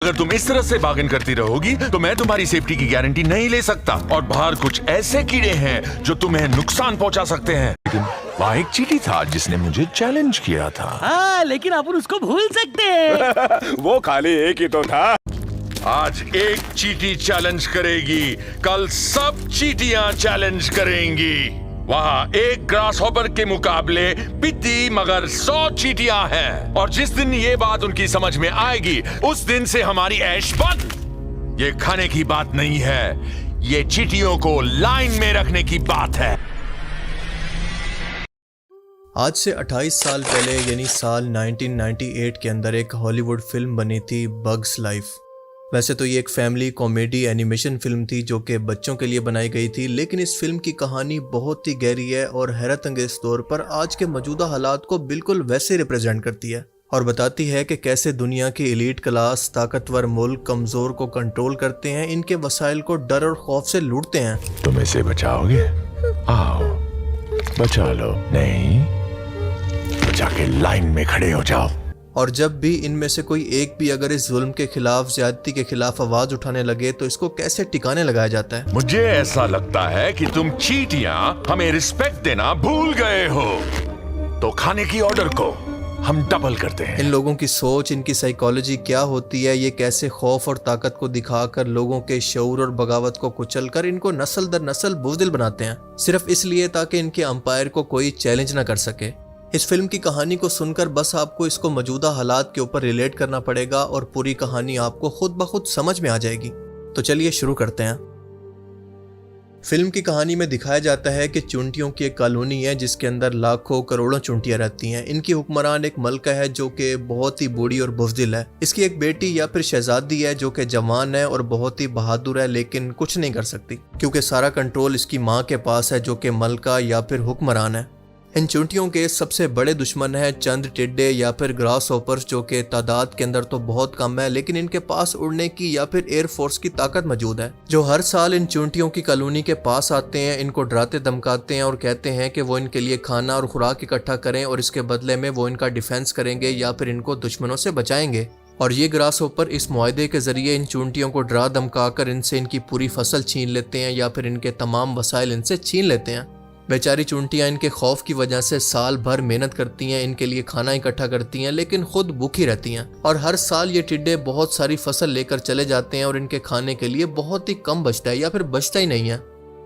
अगर तुम इस तरह से बार्गेन करती रहोगी तो मैं तुम्हारी सेफ्टी की गारंटी नहीं ले सकता। और बाहर कुछ ऐसे कीड़े हैं जो तुम्हें नुकसान पहुंचा सकते हैं। लेकिन वहाँ एक चींटी था जिसने मुझे चैलेंज किया था। हाँ, लेकिन अपन उसको भूल सकते हैं। वो खाली एक ही तो था। आज एक चींटी चैलेंज करेगी, कल सब चींटियां चैलेंज करेंगी। वहाँ एक ग्रास हॉपर के मुकाबले पिट्टी मगर 100 चींटियां हैं। और जिस दिन ये बात उनकी समझ में आएगी उस दिन से हमारी ऐश बंद। ये खाने की बात नहीं है, ये चींटियों को लाइन में रखने की बात है। आज से 28 साल पहले यानी साल 1998 के अंदर एक हॉलीवुड फिल्म बनी थी बग्स लाइफ। वैसे तो ये एक फैमिली कॉमेडी एनिमेशन फिल्म थी जो कि बच्चों के लिए बनाई गई थी, लेकिन इस फिल्म की कहानी बहुत ही गहरी है और हैरत अंगेज तौर पर आज के मौजूदा हालात को बिल्कुल वैसे रिप्रेजेंट करती है और बताती है कि कैसे दुनिया की एलीट क्लास, ताकतवर मुल्क कमजोर को कंट्रोल करते हैं, इनके वसाइल को डर और खौफ से लूटते हैं। तुम इसे बचाओगे? आओ बचा लो। नहीं, बचा के लाइन में खड़े हो जाओ। और जब भी इनमें से कोई एक भी अगर इस जुल्म के खिलाफ, ज्यादती के खिलाफ आवाज उठाने लगे तो इसको कैसे टिकाने लगाया जाता है। मुझे ऐसा लगता है कि तुम चींटियां हमें रिस्पेक्ट देना भूल गए हो, तो खाने की ऑर्डर को हम डबल करते हैं। इन लोगों की सोच, इनकी साइकोलॉजी क्या होती है, ये कैसे खौफ और ताकत को दिखाकर लोगों के शऊर और बगावत को कुचलकर इनको नस्ल दर नस्ल बुज़दिल बनाते हैं, सिर्फ इसलिए ताकि इनके अंपायर को कोई चैलेंज ना कर सके। इस फिल्म की कहानी को सुनकर बस आपको इसको मौजूदा हालात के ऊपर रिलेट करना पड़ेगा और पूरी कहानी आपको खुद ब खुद समझ में आ जाएगी। तो चलिए शुरू करते हैं। फिल्म की कहानी में दिखाया जाता है कि चुंटियों की एक कॉलोनी है जिसके अंदर लाखों करोड़ों चुंटियां रहती हैं। इनकी हुक्मरान एक मलका है जो कि बहुत ही बूढ़ी और बुज़दिल है। इसकी एक बेटी या फिर शहजादी है जो कि जवान है और बहुत ही बहादुर है, लेकिन कुछ नहीं कर सकती क्योंकि सारा कंट्रोल इसकी माँ के पास है जो कि मलका या फिर हुक्मरान है। इन चुंटियों के सबसे बड़े दुश्मन है चंद टिड्डे या फिर ग्रास हॉपर्स जो कि तादाद के अंदर तो बहुत कम है, लेकिन इनके पास उड़ने की या फिर एयरफोर्स की ताकत मौजूद है, जो हर साल इन चुंटियों की कॉलोनी के पास आते हैं, इनको डराते धमकाते हैं और कहते हैं कि वो इनके लिए खाना और खुराक इकट्ठा करें और इसके बदले में वो इनका डिफेंस करेंगे या फिर इनको दुश्मनों से बचाएंगे। और ये ग्रास हॉपर इस मुआहदे के जरिए इन चुंटियों को डरा धमकाकर इनसे इनकी पूरी फसल छीन लेते हैं या फिर इनके तमाम वसाइल इनसे छीन लेते हैं। बेचारी चुंटियां इनके खौफ की वजह से साल भर मेहनत करती हैं, इनके लिए खाना इकट्ठा करती हैं, लेकिन खुद भूखी रहती हैं। और हर साल ये टिड्डे बहुत सारी फसल लेकर चले जाते हैं और इनके खाने के लिए बहुत ही कम बचता है या फिर बचता ही नहीं है।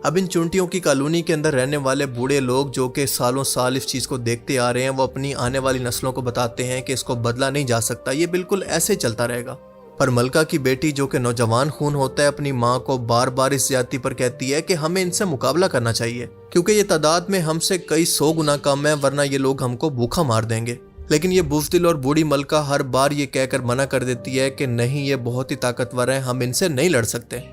अब इन चुंटियों की कॉलोनी के अंदर रहने वाले बूढ़े लोग जो कि सालों साल इस चीज़ को देखते आ रहे हैं, वो अपनी आने वाली नस्लों को बताते हैं कि इसको बदला नहीं जा सकता, ये बिल्कुल ऐसे चलता रहेगा। पर मलका की बेटी जो कि नौजवान खून होता है अपनी माँ को बार बार इस ज्यादती पर कहती है कि हमें इनसे मुकाबला करना चाहिए क्योंकि ये तादाद में हमसे कई 100 गुना कम है, वरना ये लोग हमको भूखा मार देंगे। लेकिन ये बुज़दिल और बूढ़ी मलका हर बार ये कहकर मना कर देती है कि नहीं, ये बहुत ही ताकतवर है, हम इनसे नहीं लड़ सकते।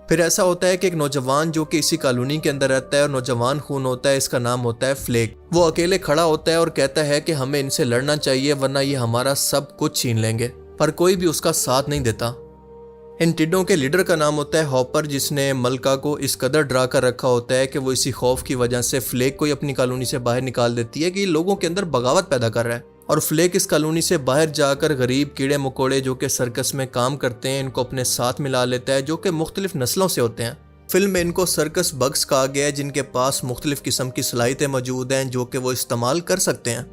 फिर ऐसा होता है कि एक नौजवान जो कि इसी कॉलोनी के अंदर रहता है और नौजवान खून होता है, इसका नाम होता है फ्लेक। वो अकेले खड़ा होता है और कहता है कि हमें इनसे लड़ना चाहिए वरना ये हमारा सब कुछ छीन लेंगे, पर कोई भी उसका साथ नहीं देता। इन टिड्डों के लीडर का नाम होता है हॉपर, जिसने मलका को इस कदर डरा कर रखा होता है कि वो इसी खौफ की वजह से फ्लेक को अपनी कॉलोनी से बाहर निकाल देती है कि ये लोगों के अंदर बगावत पैदा कर रहा है। और फ्लेक इस कॉलोनी से बाहर जाकर गरीब कीड़े मकोड़े जो कि सर्कस में काम करते हैं इनको अपने साथ मिला लेता है, जो कि मुख्तलिफ नस्लों से होते हैं। फिल्म में इनको सर्कस बग्स कहा गया है जिनके पास मुख्तलिफ किस्म की सलाहियतें मौजूद हैं जो कि वो इस्तेमाल कर सकते हैं।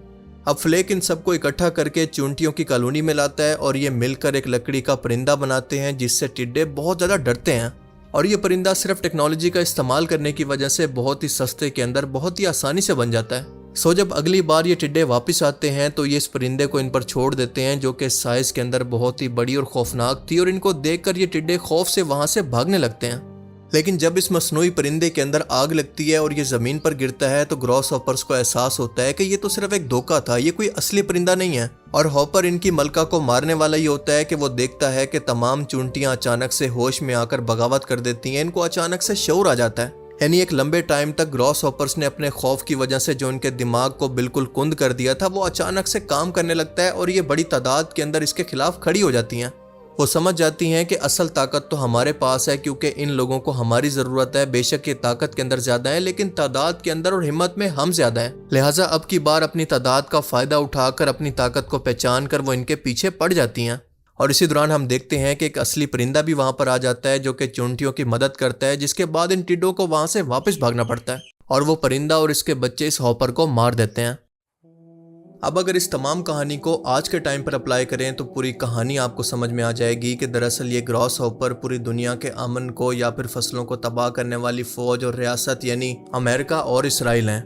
अब फ्लेक इन सबको इकट्ठा करके चुंटियों की कॉलोनी में लाता है और ये मिलकर एक लकड़ी का परिंदा बनाते हैं जिससे टिड्डे बहुत ज़्यादा डरते हैं। और ये परिंदा सिर्फ टेक्नोलॉजी का इस्तेमाल करने की वजह से बहुत ही सस्ते के अंदर बहुत ही आसानी से बन जाता है। सो जब अगली बार ये टिड्डे वापस आते हैं तो ये इस परिंदे को इन पर छोड़ देते हैं जो कि साइज़ के अंदर बहुत ही बड़ी और खौफनाक थी, और इनको देखकर ये टिड्डे खौफ से वहाँ से भागने लगते हैं। लेकिन जब इस मसनूई परिंदे के अंदर आग लगती है और ये ज़मीन पर गिरता है तो ग्रॉस हॉपर्स को एहसास होता है कि ये तो सिर्फ एक धोखा था, ये कोई असली परिंदा नहीं है। और हॉपर इनकी मलका को मारने वाला ही होता है कि वो देखता है कि तमाम चुंटियाँ अचानक से होश में आकर बगावत कर देती हैं, इनको अचानक से शऊर आ जाता है। यानी एक लंबे टाइम तक ग्रॉस हॉपर्स ने अपने खौफ की वजह से जो इनके दिमाग को बिल्कुल कुंद कर दिया था वो अचानक से काम करने लगता है और ये बड़ी तादाद के अंदर इसके खिलाफ खड़ी हो जाती हैं। वो समझ जाती हैं कि असल ताकत तो हमारे पास है क्योंकि इन लोगों को हमारी ज़रूरत है। बेशक ये ताकत के अंदर ज़्यादा है लेकिन तादाद के अंदर और हिम्मत में हम ज़्यादा हैं। लिहाजा अब की बार अपनी तादाद का फ़ायदा उठाकर अपनी ताकत को पहचान कर वो इनके पीछे पड़ जाती हैं। और इसी दौरान हम देखते हैं कि एक असली परिंदा भी वहां पर आ जाता है जो कि चूंटियों की मदद करता है, जिसके बाद इन टिड्डों को वहां से वापस भागना पड़ता है और वो परिंदा और इसके बच्चे इस हॉपर को मार देते हैं। अब अगर इस तमाम कहानी को आज के टाइम पर अप्लाई करें तो पूरी कहानी आपको समझ में आ जाएगी कि दरअसल ये ग्रॉस हॉपर पूरी दुनिया के अमन को या फिर फसलों को तबाह करने वाली फौज और रियासत यानी अमेरिका और इसराइल हैं।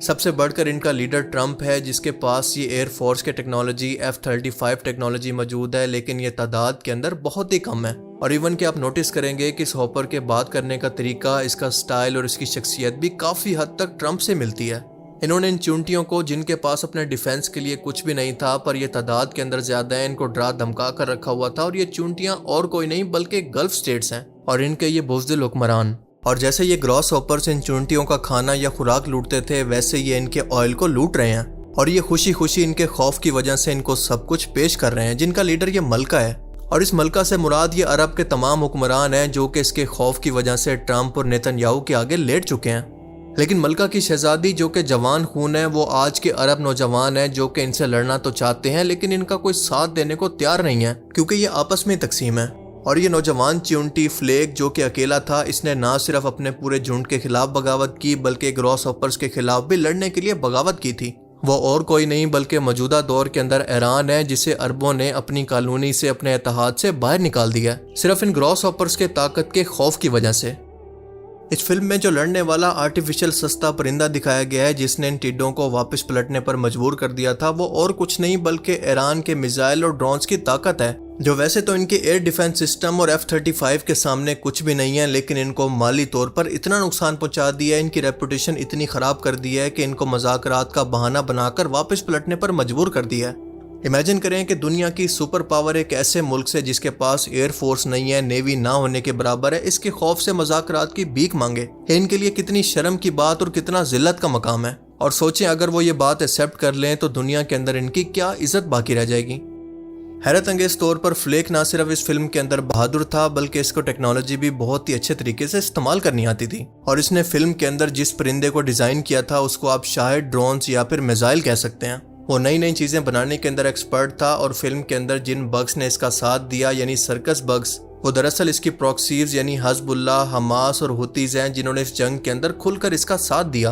सबसे बढ़कर इनका लीडर ट्रंप है, जिसके पास ये एयरफोर्स के टेक्नोलॉजी F-35 टेक्नोलॉजी मौजूद है, लेकिन ये तादाद के अंदर बहुत ही कम है। और इवन कि आप नोटिस करेंगे कि इस हॉपर के बात करने का तरीका, इसका स्टाइल और इसकी शख्सियत भी काफ़ी हद तक ट्रंप से मिलती है। इन्होंने इन चूंटियों को, जिनके पास अपने डिफेंस के लिए कुछ भी नहीं था पर ये तादाद के अंदर ज़्यादा है, इनको डरा धमका कर रखा हुआ था। और ये चूंटियाँ और कोई नहीं बल्कि गल्फ स्टेट्स हैं और इनके ये बुज़दिल हुक्मरान। और जैसे ये ग्रॉस हॉपर्स इन चूंटियों का खाना या खुराक लूटते थे, वैसे ये इनके ऑयल को लूट रहे हैं और ये खुशी खुशी इनके खौफ की वजह से इनको सब कुछ पेश कर रहे हैं, जिनका लीडर ये मलका है। और इस मलका से मुराद ये अरब के तमाम हुक्मरान हैं जो कि इसके खौफ की वजह से ट्रंप और नेतन्याहू के आगे लेट चुके हैं। लेकिन मलका की शहजादी जो कि जवान खून है, वो आज के अरब नौजवान हैं जो कि इनसे लड़ना तो चाहते हैं लेकिन इनका कोई साथ देने को तैयार नहीं है, क्योंकि ये आपस में तकसीम है। और ये नौजवान च्यूंटी फ्लेक जो कि अकेला था, इसने ना सिर्फ अपने पूरे झुंड के खिलाफ बगावत की बल्कि ग्रॉस हॉपर्स के खिलाफ भी लड़ने के लिए बगावत की थी। वो और कोई नहीं बल्कि मौजूदा दौर के अंदर ईरान है, जिसे अरबों ने अपनी कॉलोनी से, अपने इत्तेहाद से बाहर निकाल दिया, सिर्फ इन ग्रॉस हॉपर्स के ताकत के खौफ की वजह से। इस फिल्म में जो लड़ने वाला आर्टिफिशियल सस्ता परिंदा दिखाया गया है, जिसने इन टिड्डों को वापस पलटने पर मजबूर कर दिया था, वो और कुछ नहीं बल्कि ईरान के मिसाइल और ड्रोन्स की ताकत है, जो वैसे तो इनके एयर डिफेंस सिस्टम और F-35 के सामने कुछ भी नहीं है, लेकिन इनको माली तौर पर इतना नुकसान पहुंचा दिया है, इनकी रेपुटेशन इतनी खराब कर दी है कि इनको मजाकरात का बहाना बनाकर वापस पलटने पर मजबूर कर दिया है। इमेजिन करें कि दुनिया की सुपर पावर एक ऐसे मुल्क से जिसके पास एयरफोर्स नहीं है, नेवी ना होने के बराबर है, इसके खौफ से मजाकरात की भीख मांगे। इनके लिए कितनी शर्म की बात और कितना जिल्लत का मकाम है। और सोचें अगर वो ये बात एक्सेप्ट कर लें तो दुनिया के अंदर इनकी क्या इज्जत बाकी रह जाएगी। हैरत अंगेज तौर पर फ्लेक ना सिर्फ इस फिल्म के अंदर बहादुर था बल्कि इसको टेक्नोलॉजी भी बहुत ही अच्छे तरीके से इस्तेमाल करनी आती थी। और इसने फिल्म के अंदर जिस परिंदे को डिजाइन किया था उसको आप शायद ड्रोन्स या फिर मिसाइल कह सकते हैं। वो नई नई चीजें बनाने के अंदर एक्सपर्ट था और फिल्म के अंदर जिन बग्स ने इसका साथ दिया यानी सर्कस बग्स, वो दरअसल इसकी प्रॉक्सीज यानी हजबुल्ला, हमास और हुतीज हैं जिन्होंने इस जंग के अंदर खुलकर इसका साथ दिया।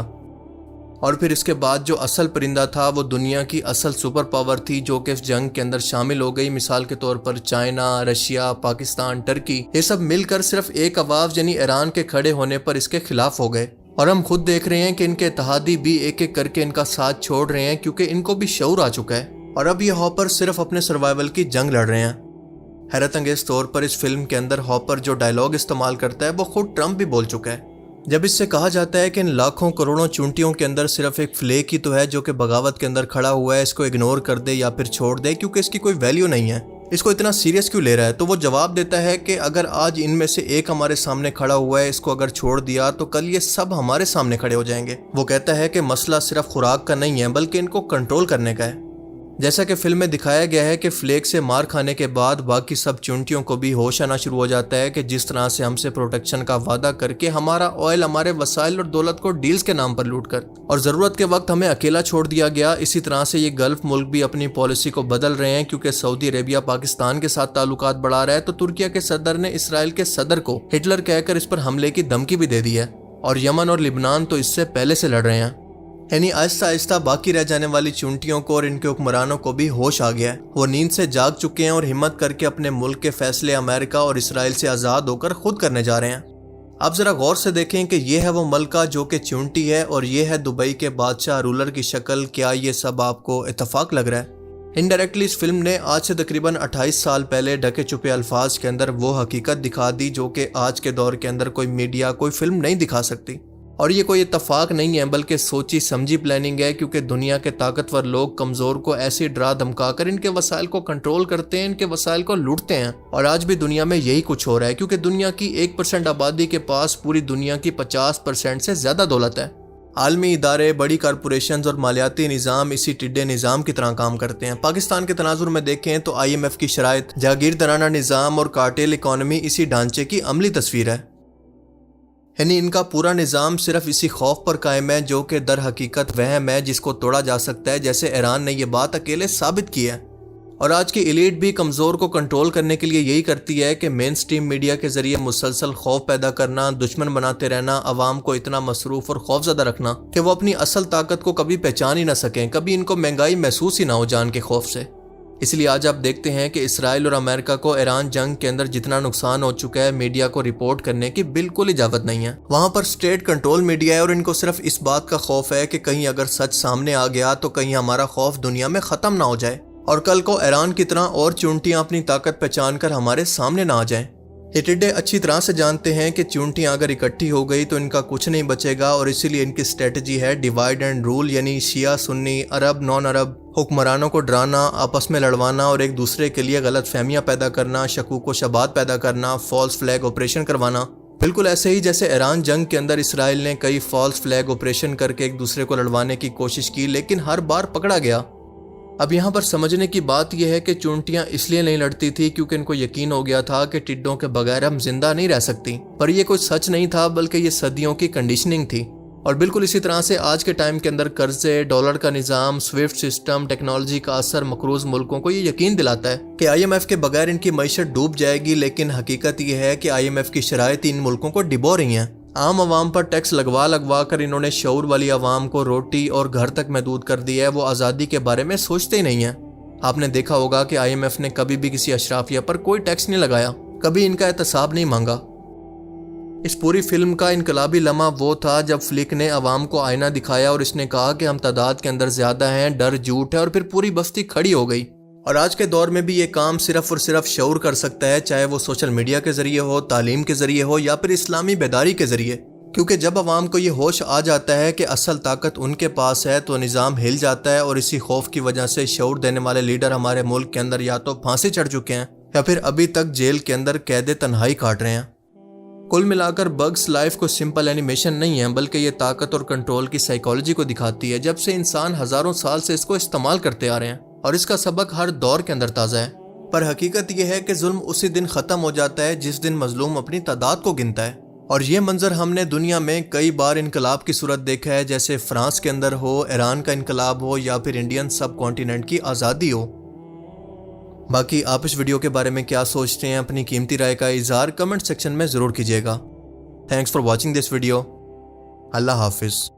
और फिर इसके बाद जो असल परिंदा था वो दुनिया की असल सुपर पावर थी जो कि इस जंग के अंदर शामिल हो गई। मिसाल के तौर पर चाइना, रशिया, पाकिस्तान, टर्की, ये सब मिलकर सिर्फ एक आवाज यानी ईरान के खड़े होने पर इसके खिलाफ हो गए। और हम खुद देख रहे हैं कि इनके इत्तेहादी भी एक एक करके इनका साथ छोड़ रहे हैं क्योंकि इनको भी शऊर आ चुका है और अब ये हॉपर सिर्फ अपने सर्वाइवल की जंग लड़ रहे हैं। हैरत अंगेज तौर पर इस फिल्म के अंदर हॉपर जो डायलॉग इस्तेमाल करता है वो खुद ट्रंप भी बोल चुका है। जब इससे कहा जाता है कि इन लाखों करोड़ों चूंटियों के अंदर सिर्फ एक फ्लेक ही तो है जो कि बगावत के अंदर खड़ा हुआ है, इसको इग्नोर कर दे या फिर छोड़ दे क्योंकि इसकी कोई वैल्यू नहीं है, इसको इतना सीरियस क्यों ले रहा है, तो वो जवाब देता है कि अगर आज इनमें से एक हमारे सामने खड़ा हुआ है, इसको अगर छोड़ दिया तो कल ये सब हमारे सामने खड़े हो जाएंगे। वो कहता है कि मसला सिर्फ खुराक का नहीं है बल्कि इनको कंट्रोल करने का है। जैसा कि फिल्म में दिखाया गया है कि फ्लेक से मार खाने के बाद बाकी सब चूंटियों को भी होश आना शुरू हो जाता है कि जिस तरह से हमसे प्रोटेक्शन का वादा करके हमारा ऑयल, हमारे वसाइल और दौलत को डील्स के नाम पर लूट कर और ज़रूरत के वक्त हमें अकेला छोड़ दिया गया, इसी तरह से ये गल्फ मुल्क भी अपनी पॉलिसी को बदल रहे हैं क्योंकि सऊदी अरेबिया पाकिस्तान के साथ ताल्लुकात बढ़ा रहा है तो तुर्किया के सदर ने इसराइल के सदर को हिटलर कहकर इस पर हमले की धमकी भी दे दी है और यमन और लिबनान तो इससे पहले से लड़ रहे हैं। यानी आहिस्ता आहिस्ता बाकी रह जाने वाली चूंटियों को और इनके हुक्मरानों को भी होश आ गया है। वो नींद से जाग चुके हैं और हिम्मत करके अपने मुल्क के फैसले अमेरिका और इसराइल से आज़ाद होकर खुद करने जा रहे हैं। आप जरा गौर से देखें कि ये है वो मलका जो कि चूंटी है और ये है दुबई के बादशाह रूलर की शक्ल। क्या ये सब आपको इत्तेफाक लग रहा है? इनडायरेक्टली इस फिल्म ने आज से तकरीबन 28 साल पहले ढके छुपे अल्फाज के अंदर वो हकीकत दिखा दी जो कि आज के दौर के अंदर कोई मीडिया, कोई फिल्म नहीं दिखा सकती। और ये कोई इत्तेफाक नहीं है बल्कि सोची समझी प्लानिंग है क्योंकि दुनिया के ताकतवर लोग कमज़ोर को ऐसे डरा धमका कर इनके वसाइल को कंट्रोल करते हैं, इनके वसाइल को लूटते हैं। और आज भी दुनिया में यही कुछ हो रहा है क्योंकि दुनिया की 1% आबादी के पास पूरी दुनिया की 50% से ज़्यादा दौलत है। आलमी इदारे, बड़ी कारपोरेशंस और मालियाती निज़ाम इसी टिड्डे निज़ाम की तरह काम करते हैं। पाकिस्तान के तनाजुर में देखें तो IMF की शराइत, जागीरदाराना निज़ाम और कार्टेल इकॉनमी इसी ढांचे की अमली तस्वीर है। यानी इनका पूरा निज़ाम सिर्फ इसी खौफ पर कायम है जो कि दर हकीकत वहम है जिसको तोड़ा जा सकता है, जैसे ईरान ने यह बात अकेले साबित की है। और आज की एलीट भी कमज़ोर को कंट्रोल करने के लिए यही करती है कि मेन स्ट्रीम मीडिया के जरिए मुसलसल खौफ पैदा करना, दुश्मन बनाते रहना, अवाम को इतना मसरूफ़ और खौफज़दा रखना कि वो अपनी असल ताकत को कभी पहचान ही ना सकें, कभी इनको महंगाई महसूस ही ना हो जान के खौफ से। इसलिए आज आप देखते हैं कि इसराइल और अमेरिका को ईरान जंग के अंदर जितना नुकसान हो चुका है, मीडिया को रिपोर्ट करने की बिल्कुल इजाज़त नहीं है। वहाँ पर स्टेट कंट्रोल मीडिया है और इनको सिर्फ इस बात का खौफ है कि कहीं अगर सच सामने आ गया तो कहीं हमारा खौफ दुनिया में ख़त्म ना हो जाए और कल को ईरान की तरह और चुनटियाँ अपनी ताकत पहचान कर हमारे सामने ना आ जाएं। ये टिड्डे अच्छी तरह से जानते हैं कि चुनटियाँ अगर इकट्ठी हो गई तो इनका कुछ नहीं बचेगा और इसीलिए इनकी स्ट्रेटजी है डिवाइड एंड रूल, यानी शिया सुन्नी, अरब नॉन अरब, हुक्मरानों को डराना, आपस में लड़वाना और एक दूसरे के लिए गलत फहमियाँ पैदा करना, शकूक व शबात पैदा करना, फॉल्स फ्लैग ऑपरेशन करवाना। बिल्कुल ऐसे ही जैसे ईरान जंग के अंदर इसराइल ने कई फॉल्स फ्लैग ऑपरेशन करके एक दूसरे को लड़वाने की कोशिश की, लेकिन हर बार पकड़ा गया। अब यहाँ पर समझने की बात यह है कि चुनटियाँ इसलिए नहीं लड़ती थी क्योंकि इनको यकीन हो गया था कि टिड्डों के बगैर हम जिंदा नहीं रह सकती। पर यह कोई सच नहीं था, बल्कि ये सदियों की कंडीशनिंग थी। और बिल्कुल इसी तरह से आज के टाइम के अंदर कर्जे, डॉलर का निज़ाम, स्विफ्ट सिस्टम, टेक्नोलॉजी का असर मकरूज मुल्कों को ये यकीन दिलाता है कि IMF के बगैर इनकी मईशत डूब जाएगी, लेकिन हकीकत यह है कि IMF की शराइत इन मुल्कों को डिबो रही हैं। आम आवाम पर टैक्स लगवा कर इन्होंने शऊर वाली आवाम को रोटी और घर तक महदूद कर दिया है। वो आज़ादी के बारे में सोचते ही नहीं है। आपने देखा होगा कि IMF ने कभी भी किसी अशराफिया पर कोई टैक्स नहीं लगाया, कभी इनका एहतसाब नहीं मांगा। इस पूरी फिल्म का इनकलाबी लम्हा वो था जब फ्लिक ने आवाम को आईना दिखाया और इसने कहा कि हम तादाद के अंदर ज़्यादा हैं, डर झूठ है, और फिर पूरी बस्ती खड़ी हो गई। और आज के दौर में भी ये काम सिर्फ और सिर्फ शऊर कर सकता है, चाहे वो सोशल मीडिया के ज़रिए हो, तालीम के ज़रिए हो या फिर इस्लामी बेदारी के ज़रिए। क्योंकि जब आवाम को ये होश आ जाता है कि असल ताकत उनके पास है तो निज़ाम हिल जाता है और इसी खौफ की वजह से शऊर देने वाले लीडर हमारे मुल्क के अंदर या तो फांसी चढ़ चुके हैं या फिर अभी तक जेल के अंदर कैदे तन्हाई काट रहे हैं। कुल मिलाकर बग्स लाइफ को सिंपल एनिमेशन नहीं है, बल्कि ये ताकत और कंट्रोल की साइकोलॉजी को दिखाती है। जब से इंसान हज़ारों साल से इसको इस्तेमाल करते आ रहे हैं और इसका सबक हर दौर के अंदर ताज़ा है। पर हकीकत यह है कि जुल्म उसी दिन ख़त्म हो जाता है जिस दिन मजलूम अपनी तादाद को गिनता है। और ये मंजर हमने दुनिया में कई बार इनकलाब की सूरत देखा है, जैसे फ्रांस के अंदर हो, ईरान का इनकलाब हो या फिर इंडियन सब कॉन्टिनेंट की आज़ादी हो। बाकी आप इस वीडियो के बारे में क्या सोचते हैं, अपनी कीमती राय का इज़हार कमेंट सेक्शन में ज़रूर कीजिएगा। Thanks for watching this video. अल्लाह हाफिज़।